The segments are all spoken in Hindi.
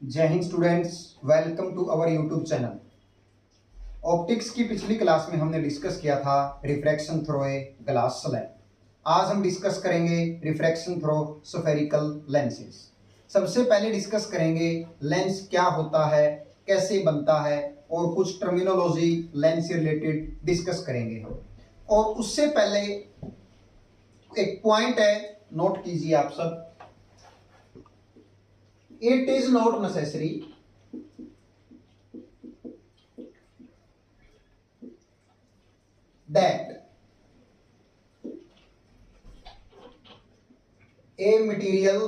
जय Hind students, welcome to our YouTube channel. Optics की पिछली क्लास में हमने डिस्कस किया था refraction through a glass slab. आज हम डिस्कस करेंगे रिफ्रैक्शन थ्रू स्फेरिकल लेंसेज। सबसे पहले डिस्कस करेंगे लेंस क्या होता है, कैसे बनता है और कुछ टर्मिनोलॉजी लेंस से रिलेटेड डिस्कस करेंगे हम। और उससे पहले एक पॉइंट है, नोट कीजिए आप सब। It is not necessary that a material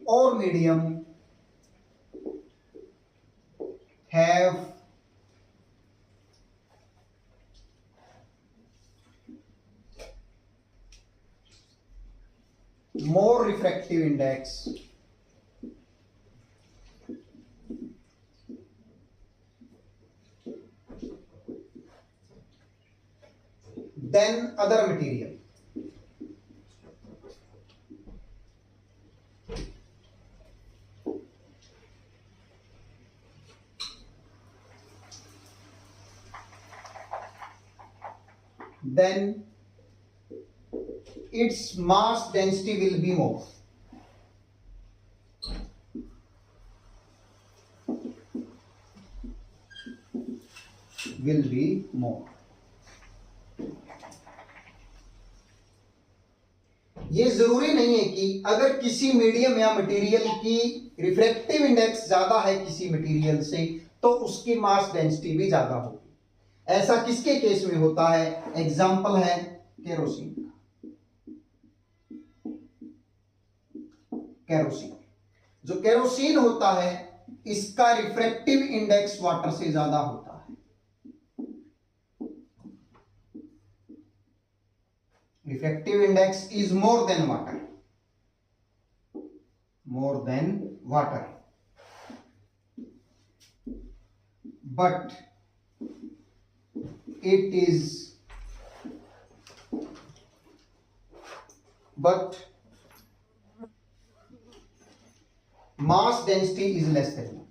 or medium have more refractive index than other material. Then its mass density will be more. Will be more. ये जरूरी नहीं है कि अगर किसी मीडियम या मटेरियल की रिफ्रैक्टिव इंडेक्स ज्यादा है किसी मटेरियल से तो उसकी मास डेंसिटी भी ज्यादा होगी। ऐसा किसके केस में होता है? एग्जाम्पल है केरोसिन का। केरोसिन, जो केरोसिन होता है इसका रिफ्रैक्टिव इंडेक्स वाटर से ज्यादा होता है। Refractive index is more than water. More than water. But it is, but mass density is less than water.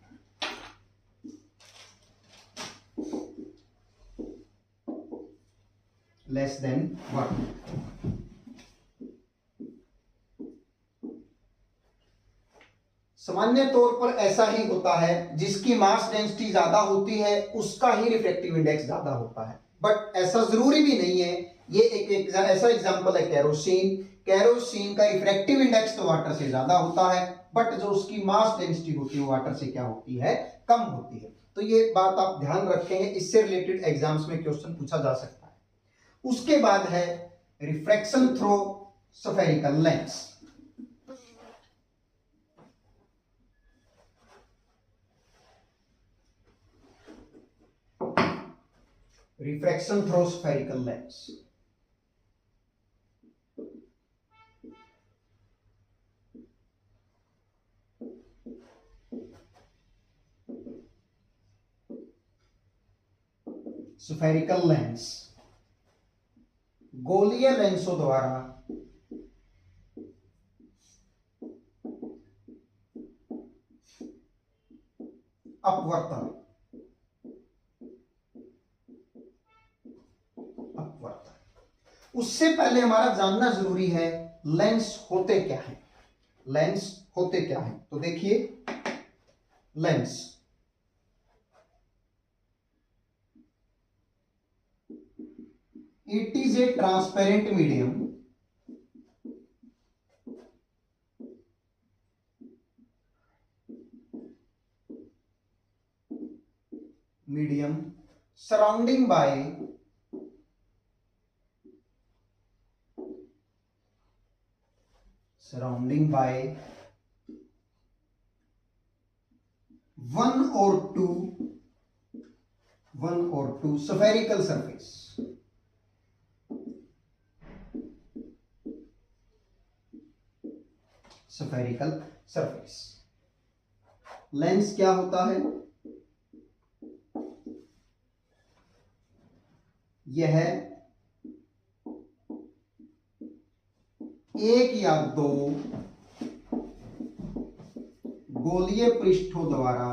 Less than water. सामान्य तौर पर ऐसा ही होता है, जिसकी मास डेंसिटी ज्यादा होती है उसका ही रिफ्रैक्टिव इंडेक्स ज्यादा होता है। बट ऐसा जरूरी भी नहीं है। ये एक ऐसा एग्जांपल है केरोसिन। केरोसिन का रिफ्रैक्टिव इंडेक्स तो वाटर से ज्यादा होता है, बट जो उसकी मास डेंसिटी होती है वाटर से क्या होती है? कम होती है। तो ये बात आप ध्यान रखेंगे, इससे रिलेटेड एग्जाम्स में क्वेश्चन पूछा जा सकता है। उसके बाद है refraction through spherical lens. Refraction through spherical lens. Spherical lens गोलीय लेंसों द्वारा अपवर्तन उससे पहले हमारा जानना जरूरी है लेंस होते क्या है। लेंस होते क्या है? तो देखिए, lens it is a transparent medium surrounding by one or two spherical surface. Spherical surface. Lens क्या होता है? यह एक या दो गोलीय पृष्ठों द्वारा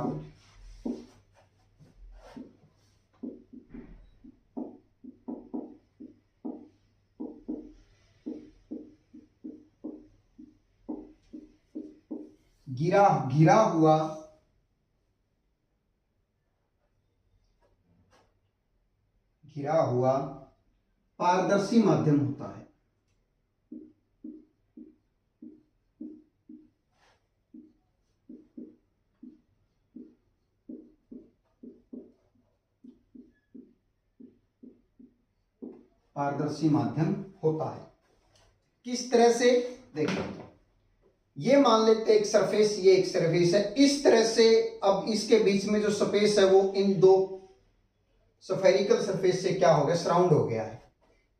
घिरा हुआ पारदर्शी माध्यम होता है। पारदर्शी माध्यम होता है। किस तरह से, देखो ये मान लेते हैं एक सरफेस, ये एक सरफेस है, इस तरह से अब इसके बीच में जो स्पेस है वो इन दो स्फेरिकल सरफेस से क्या हो गया, सराउंड हो गया है।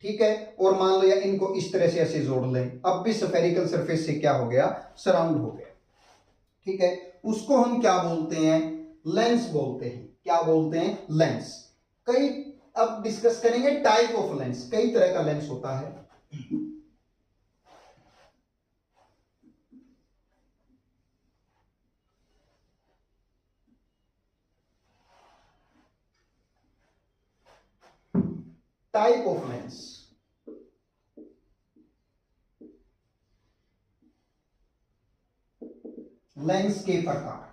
ठीक है, और मान लो या इनको इस तरह से ऐसे जोड़ लें, अब भी स्फेरिकल सरफेस से क्या हो गया, सराउंड हो गया। ठीक है, उसको हम क्या बोलते हैं, लेंस बोलते हैं। क्या बोलते हैं, लेंस। कई अब डिस्कस करेंगे टाइप ऑफ लेंस, कई तरह का लेंस होता है। टाइप ऑफ लेंस, लेंस के प्रकार।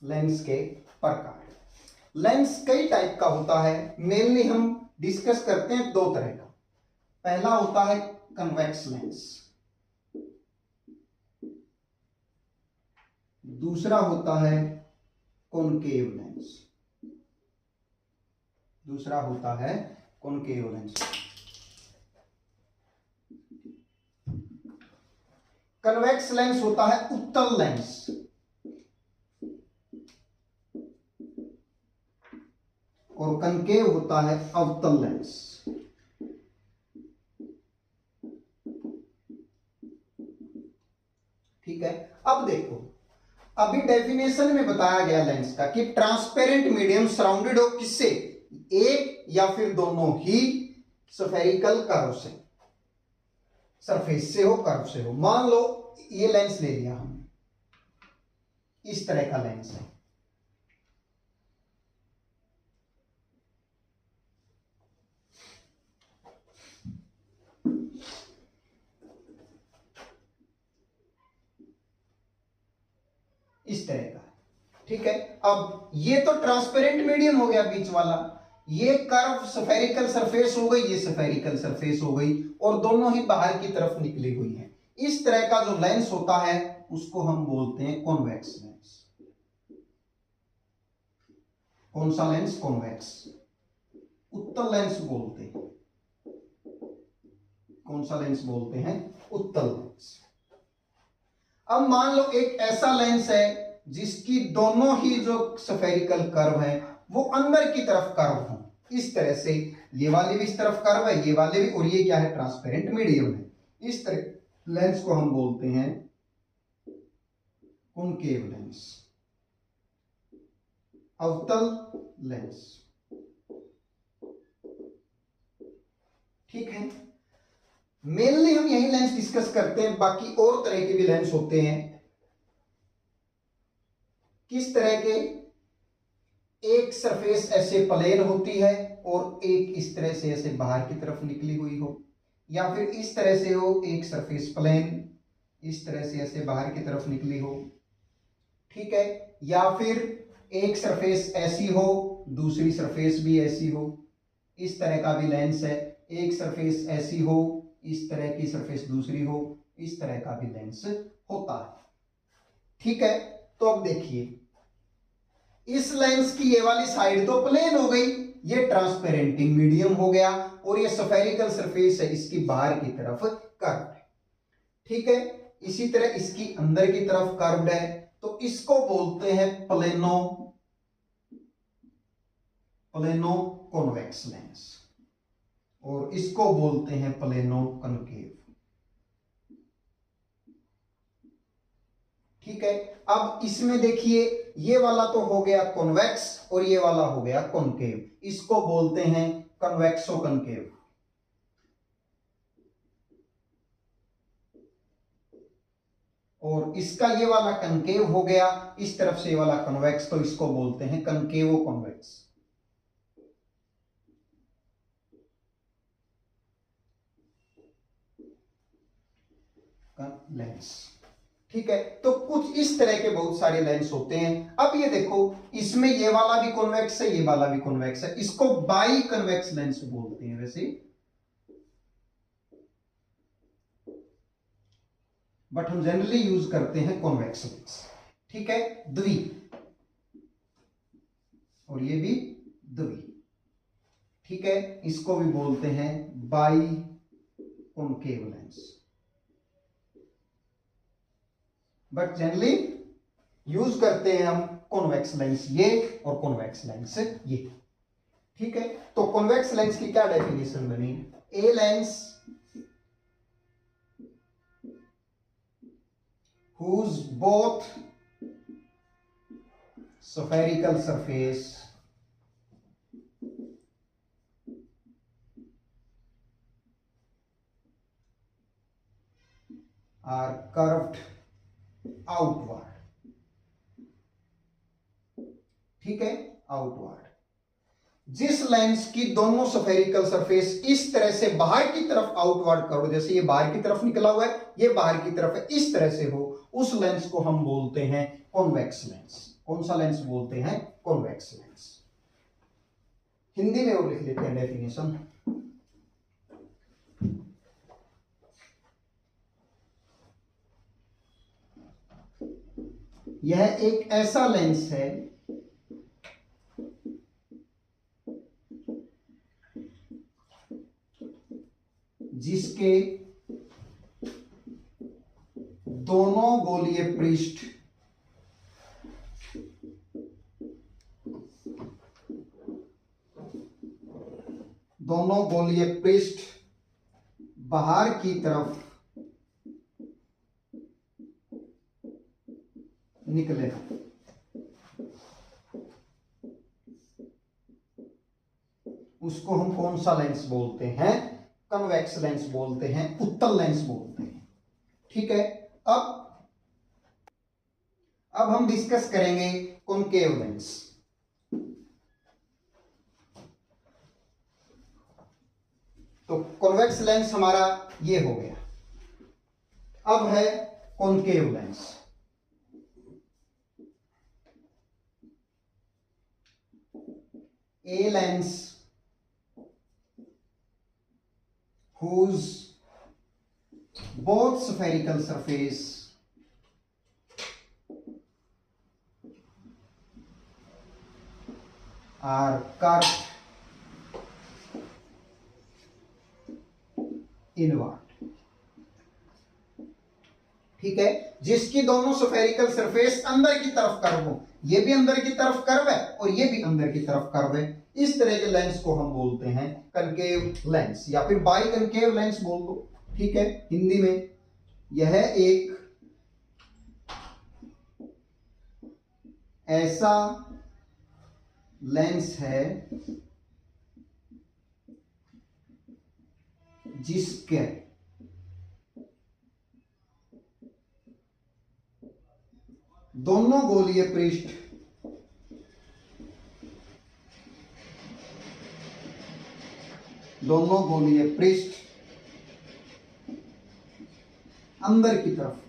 लेंस के प्रकार, लेंस कई टाइप का होता है। मेनली हम डिस्कस करते हैं दो तरह का। पहला होता है कन्वेक्स लेंस, दूसरा होता है कॉनकेव लेंस। दूसरा होता है कॉनकेव लेंस। कन्वेक्स लेंस होता है उत्तल लेंस, और कनकेव होता है अवतल लेंस। ठीक है, अब देखो, अभी डेफिनेशन में बताया गया लेंस का कि ट्रांसपेरेंट मीडियम सराउंडेड हो किससे, एक या फिर दोनों ही स्फेरिकल कर्व से, सरफेस से हो, कर्व से हो। मान लो ये लेंस ले लिया हमने, इस तरह का लेंस है। इस तरह का, ठीक है। अब ये तो ट्रांसपेरेंट मीडियम हो गया बीच वाला, ये कर्व स्फेरिकल सरफेस हो गई, ये स्फेरिकल सरफेस हो गई, और दोनों ही बाहर की तरफ निकली हुई है। इस तरह का जो लेंस होता है उसको हम बोलते हैं कॉन्वेक्स लेंस। कौन सा लेंस, कॉन्वेक्स। उत्तल लेंस बोलते हैं, कौन सा लेंस बोलते हैं, उत्तल लेंस। अब मान लो एक ऐसा लेंस है जिसकी दोनों ही जो स्फेरिकल कर्व है वो अंदर की तरफ कर्व हो, इस तरह से, ये वाली भी इस तरफ कर्व है, ये वाले भी, और ये क्या है, ट्रांसपेरेंट मीडियम है। इस तरह लेंस को हम बोलते हैं कॉनकेव लेंस, अवतल लेंस। ठीक है, मेनली हम यही लेंस डिस्कस करते हैं, बाकी और तरह के भी लेंस होते हैं। किस तरह के, एक सरफेस ऐसे प्लेन होती है और एक इस तरह से ऐसे बाहर की तरफ निकली हुई हो, या फिर इस तरह से हो, एक सरफेस प्लेन इस तरह से ऐसे बाहर की तरफ निकली हो। ठीक है, या फिर एक सरफेस ऐसी हो, दूसरी सरफेस भी ऐसी हो, इस तरह का भी लेंस है। एक सरफेस ऐसी हो, इस तरह की सरफेस दूसरी हो, इस तरह का भी लेंस होता है। ठीक है, तो अब देखिए, इस लेंस की ये वाली साइड तो प्लेन हो गई, ये ट्रांसपेरेंटिंग मीडियम हो गया, और ये स्फेरिकल सरफेस है, इसकी बाहर की तरफ कर्व्ड है। ठीक है, इसी तरह इसकी अंदर की तरफ कर्व्ड है, तो इसको बोलते हैं प्लेनो कॉन्वेक्स लेंस, और इसको बोलते हैं प्लेनो कनकेव। ठीक है, अब इसमें देखिए, ये वाला तो हो गया कॉन्वेक्स और ये वाला हो गया कॉनकेव, इसको बोलते हैं कन्वेक्सो कनकेव। और इसका ये वाला कनकेव हो गया, इस तरफ से ये वाला कन्वेक्स, तो इसको बोलते हैं कनकेवो कॉन्वेक्स लेंस। ठीक है, तो कुछ इस तरह के बहुत सारे लेंस होते हैं। अब ये देखो, इसमें ये वाला भी कॉन्वेक्स है, ये वाला भी कॉन्वेक्स है, इसको बाई कन्वेक्स लेंस बोलते हैं वैसे, बट हम जनरली यूज करते हैं कॉन्वेक्स लेंस। ठीक है, द्वि, और ये भी द्वि। ठीक है, इसको भी बोलते हैं by concave lens, but generally use करते हैं हम कॉन्वेक्स लेंस ये और कॉन्वेक्स लेंस ये। ठीक है, तो कॉन्वेक्स लेंस की क्या डेफिनेशन बनी? A lens whose both spherical surface are curved outward। ठीक है, आउटवर्ड। जिस लेंस की दोनों स्फेरिकल सरफेस इस तरह से बाहर की तरफ आउटवर्ड करो, जैसे ये बाहर की तरफ निकला हुआ है, ये बाहर की तरफ है, इस तरह से हो, उस लेंस को हम बोलते हैं कॉन्वेक्स लेंस। कौन सा लेंस बोलते हैं? Convex lens. हिंदी में और लिख लेते हैं डेफिनेशन। यह एक ऐसा लेंस है जिसके दोनों गोलीय पृष्ठ बाहर की तरफ निकले। उसको हम कौन सा लेंस बोलते हैं? कन्वेक्स लेंस बोलते हैं, उत्तल लेंस बोलते हैं। ठीक है, अब हम डिस्कस करेंगे कॉनकेव लेंस। तो कॉन्वेक्स लेंस हमारा ये हो गया। अब है concave lens. A lens whose both spherical surface are curved inward। ठीक है, जिसकी दोनों स्फेरिकल सरफेस अंदर की तरफ कर्व हो, ये भी अंदर की तरफ कर्व है और ये भी अंदर की तरफ कर्व है, इस तरह के लेंस को हम बोलते हैं कनकेव लेंस, या फिर बाई कनकेव लेंस बोल दो। ठीक है, हिंदी में यह एक ऐसा लेंस है जिसके दोनों गोलीय पृष्ठ अंदर की तरफ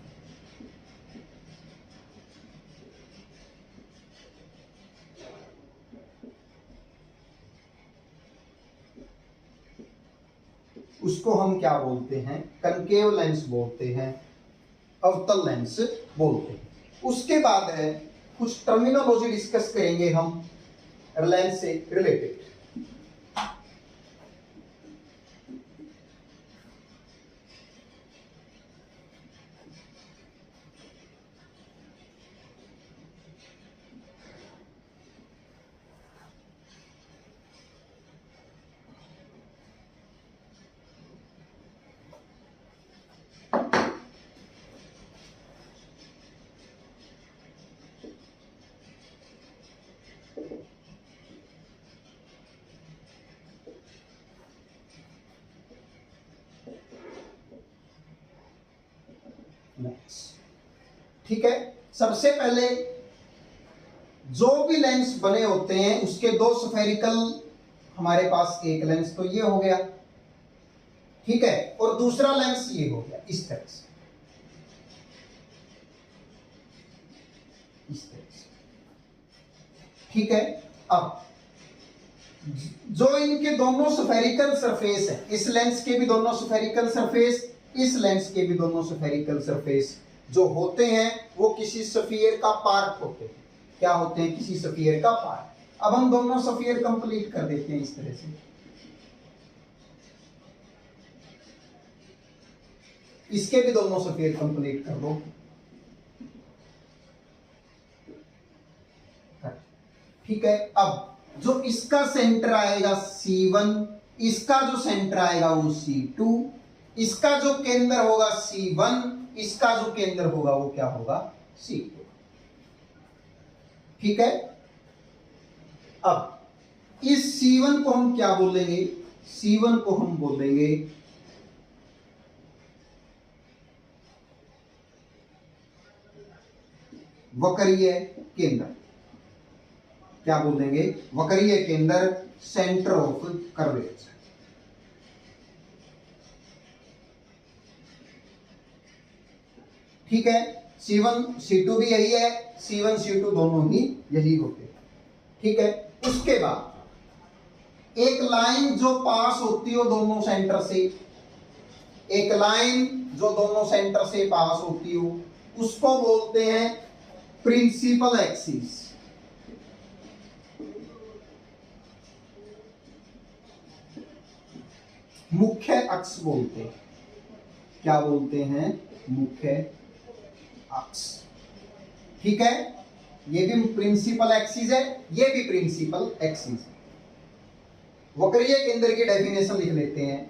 उसको हम क्या बोलते हैं? कनकेव लेंस बोलते हैं, अवतल लेंस बोलते हैं। उसके बाद है कुछ टर्मिनोलॉजी डिस्कस करेंगे हम लेंस से रिलेटेड। लेंस ठीक है। सबसे पहले जो भी लेंस बने होते हैं उसके दो स्फेरिकल, हमारे पास एक लेंस तो ये हो गया, ठीक है, और दूसरा लेंस ये हो गया, इस तरह से, इस तरह से, ठीक है। अब जो इनके दोनों स्फेरिकल सरफेस है, इस लेंस के भी दोनों स्फेरिकल सरफेस, इस लेंस के भी दोनों स्फेरिकल सरफेस जो होते हैं वो किसी स्फीयर का पार्ट होते हैं। क्या होते हैं? किसी स्फीयर का पार्ट। अब हम दोनों स्फीयर कंप्लीट कर देते हैं इस तरह से। इसके भी दोनों स्फीयर कंप्लीट कर लो, ठीक है। अब जो इसका सेंटर आएगा C1, इसका जो सेंटर आएगा वो C2, इसका जो केंद्र होगा C1, इसका जो केंद्र होगा वो क्या होगा? C2, ठीक है। अब इस C1 को हम क्या बोलेंगे? C1 को हम बोलेंगे वक्रीय केंद्र। क्या बोलेंगे? वक्रीय केंद्र, सेंटर ऑफ कर्वेचर। ठीक है। C1 C2 भी यही है, C1 C2 दोनों ही यही होते हैं, ठीक है। उसके बाद एक लाइन जो पास होती हो दोनों सेंटर से, एक लाइन जो दोनों सेंटर से पास होती हो उसको बोलते हैं प्रिंसिपल एक्सिस। मुख्य अक्ष बोलते हैं। क्या बोलते हैं? मुख्य अक्ष, ठीक है। ये भी प्रिंसिपल एक्सिस है, ये भी प्रिंसिपल एक्सिस है। वक्रीय केंद्र की डेफिनेशन लिख लेते हैं।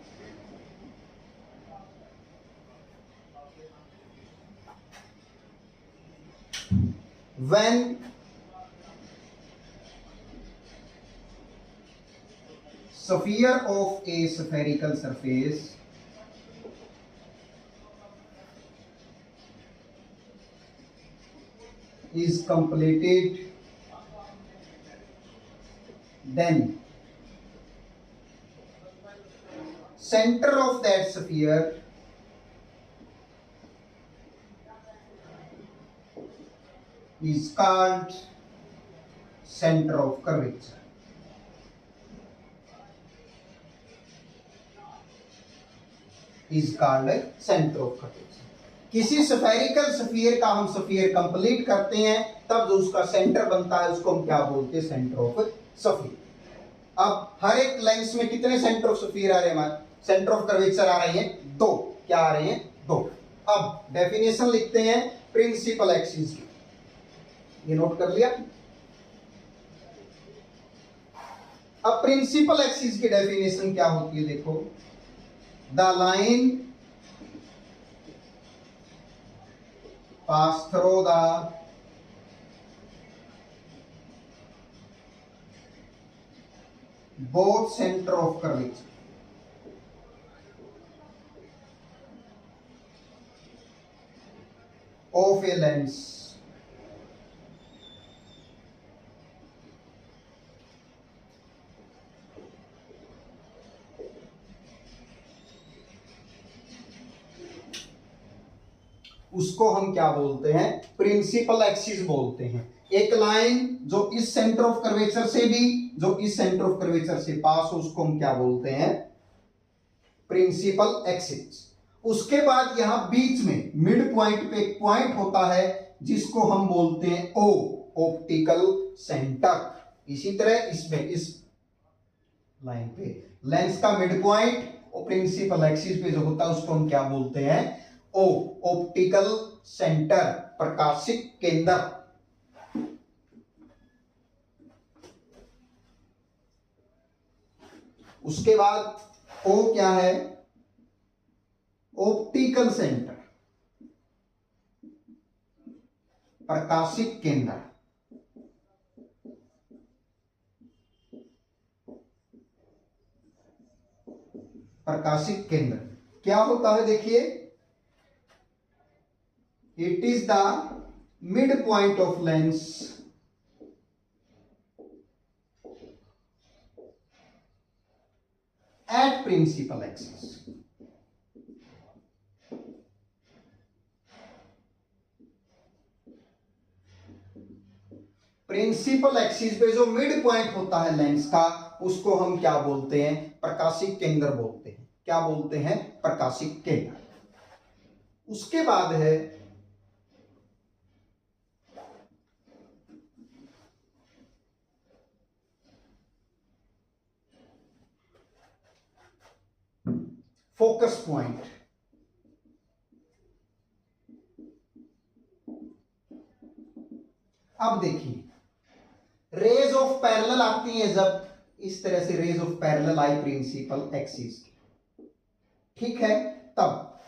When sphere of a spherical surface is completed, then center of that sphere is called center of curvature. Is called center of curvature. किसी स्फेरिकल स्फीयर का हम स्फीयर कंप्लीट करते हैं तब जो उसका सेंटर बनता है उसको हम क्या बोलते हैं? Centre of sphere. अब हर एक लेंस में कितने सेंटर ऑफ स्फीयर आ रहे हैं? हमारे सेंटर ऑफ कर्वेचर आ रहे हैं दो। क्या आ रहे हैं? दो। अब डेफिनेशन लिखते हैं प्रिंसिपल एक्सिस की, ये नोट कर लिया। अब प्रिंसिपल एक्सिस की डेफिनेशन क्या होती है? देखो, the line pass through the both center of curvature of a lens उसको हम क्या बोलते हैं? प्रिंसिपल एक्सिस बोलते हैं। एक लाइन जो इस सेंटर ऑफ कर्वेचर से भी, जो इस सेंटर ऑफ कर्वेचर से पास हो उसको हम क्या बोलते हैं? Principal axis. उसके बाद यहां बीच में मिड पॉइंट पे एक पॉइंट होता है जिसको हम बोलते हैं O, ऑप्टिकल सेंटर। इसी तरह इसमें इस लाइन पे लेंस का मिड पॉइंट और प्रिंसिपल एक्सिस पे जो होता है उसको हम क्या बोलते हैं? O, ऑप्टिकल सेंटर, प्रकाशिक केंद्र। उसके बाद O क्या है? ऑप्टिकल सेंटर, प्रकाशिक केंद्र। प्रकाशिक केंद्र क्या होता है? देखिए, it is the mid point of lens at principal axis. Principal axis पे जो मिड पॉइंट होता है लेंस का, उसको हम क्या बोलते हैं? प्रकाशिक केंद्र बोलते हैं। क्या बोलते हैं? प्रकाशिक केंद्र। उसके बाद है फोकस पॉइंट। अब देखिए, रेज ऑफ पैरेलल आती है जब इस तरह से रेज ऑफ पैरेलल आई प्रिंसिपल एक्सिस की, ठीक है, तब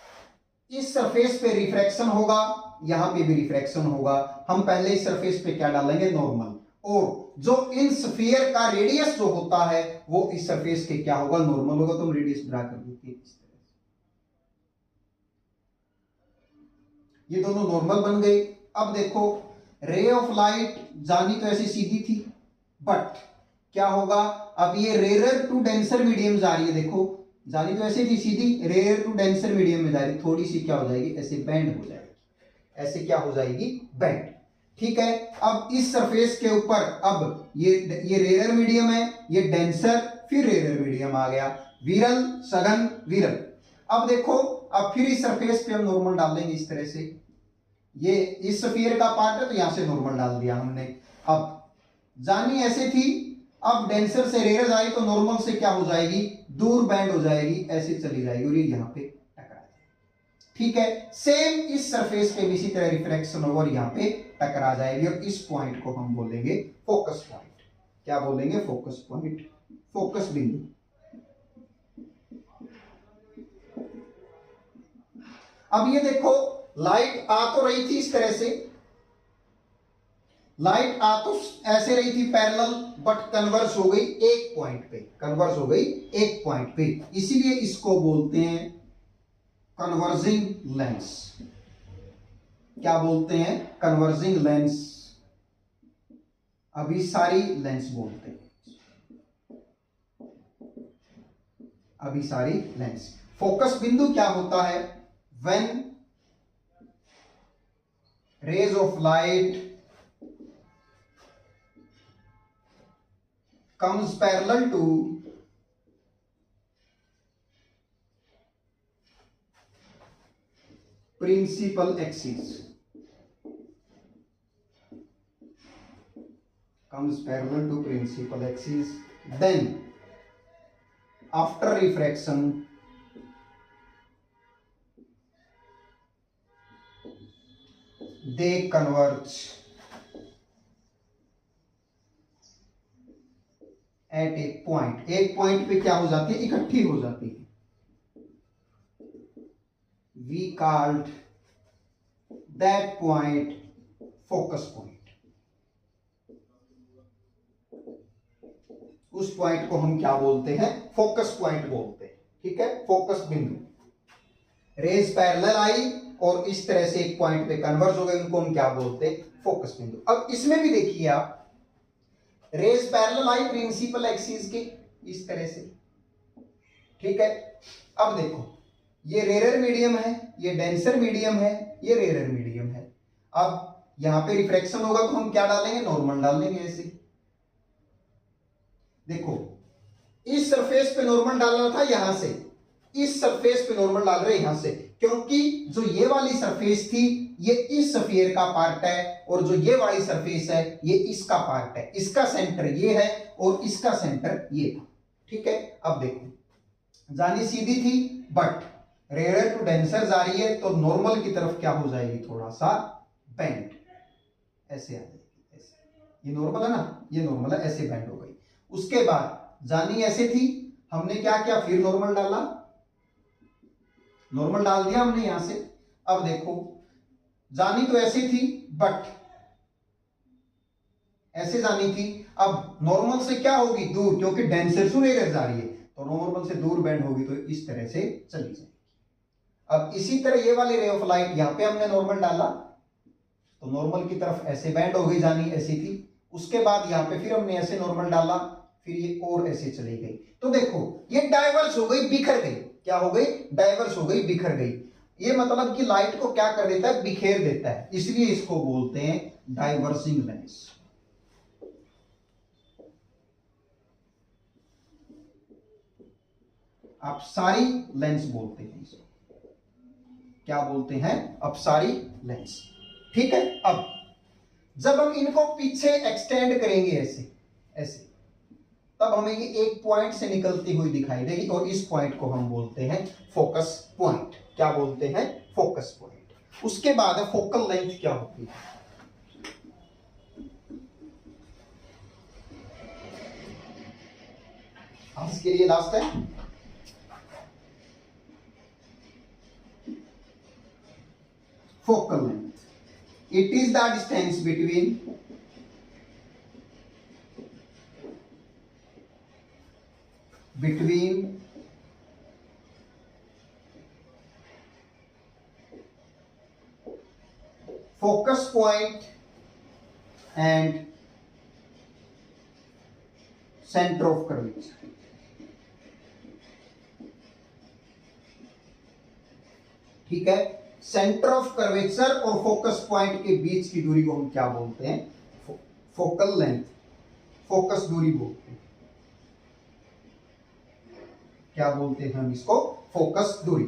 इस सरफेस पे रिफ्रैक्शन होगा, यहां पे भी रिफ्रैक्शन होगा। हम पहले इस सरफेस पे क्या डालेंगे? नॉर्मल। और जो इन स्फीयर का रेडियस जो होता है वो इस सरफेस के क्या होगा? नॉर्मल होगा। तो हम रेडियस ड्रा कर देते हैं इस तरह से, ये दोनों नॉर्मल बन गए। अब देखो, रे ऑफ लाइट जानी तो ऐसी सीधी थी, बट क्या होगा? अब ये रेयर टू डेंसर मीडियम जा रही है। देखो, जानी तो ऐसे थी सीधी, रेयर टू डेंसर मीडियम में जा रही, थोड़ी सी क्या हो जाएगी? ऐसे बैंड हो जाएगी। ऐसे क्या हो जाएगी? बैंड। ठीक है। अब इस सरफेस के ऊपर अब ये रेयर मीडियम है, ये डेंसर, फिर रेयर मीडियम आ गया, विरल, सघन, विरल। अब देखो, अब फिर इस सरफेस पे हम नॉर्मल डाल देंगे इस तरह से। ये इस स्फीयर का पार्ट है तो यहां से नॉर्मल डाल दिया हमने। अब जानी ऐसे थी, अब डेंसर से रेयर जाएगी तो नॉर्मल से क्या हो जाएगी? दूर बैंड हो जाएगी, ऐसे चली जाएगी और ये यहां पे टकरा जाएगी। ठीक है। सेम इस सरफेस पे भी इसी तरह रिफ्रैक्शन होगा और यहां पे टकरा जाएगी और इस पॉइंट को हम बोलेंगे फोकस पॉइंट। क्या बोलेंगे? फोकस पॉइंट, फोकस बिंदु। अब ये देखो, लाइट आ तो रही थी इस तरह से, लाइट आ तो ऐसे रही थी पैरेलल, बट कन्वर्स हो गई एक पॉइंट पे, कन्वर्स हो गई एक पॉइंट पे, इसीलिए इसको बोलते हैं कन्वर्जिंग लेंस। क्या बोलते हैं? Converging lens. अभी सारी लेंस बोलते हैं, अभी सारी लेंस। फोकस बिंदु क्या होता है? When rays of light comes parallel to principal axis, comes parallel to principal axis, then after refraction they converge at a point. एक पॉइंट पे क्या हो जाती है? इकट्ठी हो जाती है। We called that point focus point. उस पॉइंट को हम क्या बोलते हैं? फोकस पॉइंट बोलते हैं। ठीक है, फोकस बिंदु। रेज पैरेलल आई और इस तरह से एक पॉइंट पे कन्वर्ज हो गए, उनको हम क्या बोलते हैं? फोकस बिंदु। अब इसमें भी देखिए आप, रेज पैरेलल आई प्रिंसिपल एक्सिस के इस तरह से, ठीक है। अब देखो, ये रेयर मीडियम है, ये डेंसर मीडियम है, ये रेयर मीडियम है। अब यहां पे रिफ्रैक्शन होगा तो हम क्या डालेंगे? नॉर्मल डाल देंगे ऐसे। देखो, इस सरफेस पे नॉर्मल डालना था यहां से, इस सरफेस पे नॉर्मल डाल रहे यहां से, क्योंकि जो ये वाली सरफेस थी ये इस स्फीयर का पार्ट है और जो ये वाली सरफेस है ये इसका पार्ट है। इसका सेंटर ये है और इसका सेंटर ये था। ठीक है। अब देखो, जानी सीधी थी, बट रेयर टू डेंसर जा रही है तो नॉर्मल की तरफ क्या हो जाएगी? थोड़ा सा बेंड, ऐसे आ जाएगी, ऐसे। ये नॉर्मल है ना, ये नॉर्मल है, ऐसे बेंड हो गई। उसके बाद जानी ऐसे थी, हमने क्या किया? फिर नॉर्मल डाला, नॉर्मल डाल दिया हमने यहां से। अब देखो, जानी तो ऐसी थी, बट ऐसे जानी थी। अब नॉर्मल से क्या होगी? दूर, क्योंकि डेंसर से रेयर जा रही है तो नॉर्मल से दूर बैंड होगी, तो इस तरह से चली जाएगी। अब इसी तरह ये वाली रे ऑफ लाइट, यहां पे हमने नॉर्मल डाला, तो नॉर्मल की तरफ ऐसे बैंड हो गई, जानी ऐसी थी। उसके बाद यहाँ पे फिर हमने ऐसे नॉर्मल डाला, फिर ये और ऐसे चली गई। तो देखो ये डाइवर्स हो गई, बिखर गई। क्या हो गई? डाइवर्स हो गई, बिखर गई। ये मतलब कि लाइट को क्या कर देता है? बिखेर देता है। इसलिए इसको बोलते हैं डाइवर्सिंग लेंस। अपसारी लेंस बोलते हैं इसे। क्या बोलते हैं? अपसारी लेंस। ठीक है। अब जब हम इनको पीछे एक्सटेंड करेंगे ऐसे ऐसे, तब हमें ये एक पॉइंट से निकलती हुई दिखाई देगी और इस पॉइंट को हम बोलते हैं फोकस पॉइंट। क्या बोलते हैं? Focus point. उसके बाद फोकल लेंथ क्या होती है? आज के लिए लास्ट है। Focal length. It is the distance between focus point and center of curvature. ठीक है। सेंटर ऑफ कर्वेचर और फोकस पॉइंट के बीच की दूरी को हम क्या बोलते हैं? फोकल लेंथ, फोकस दूरी बोलते हैं। क्या बोलते हैं हम इसको? फोकस दूरी।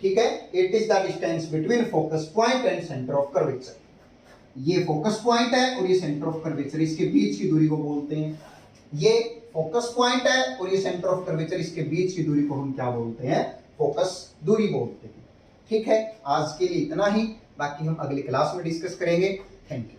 ठीक है। It is the distance between focus point and centre of curvature. ये फोकस पॉइंट है और ये सेंटर ऑफ कर्वेचर, इसके बीच की दूरी को बोलते हैं। ये फोकस पॉइंट है और ये सेंटर ऑफ कर्वेचर, इसके बीच की दूरी को हम क्या बोलते हैं? फोकस दूरी बोलते हैं। ठीक है। आज के लिए इतना ही, बाकी हम अगली क्लास में डिस्कस करेंगे। Thank you.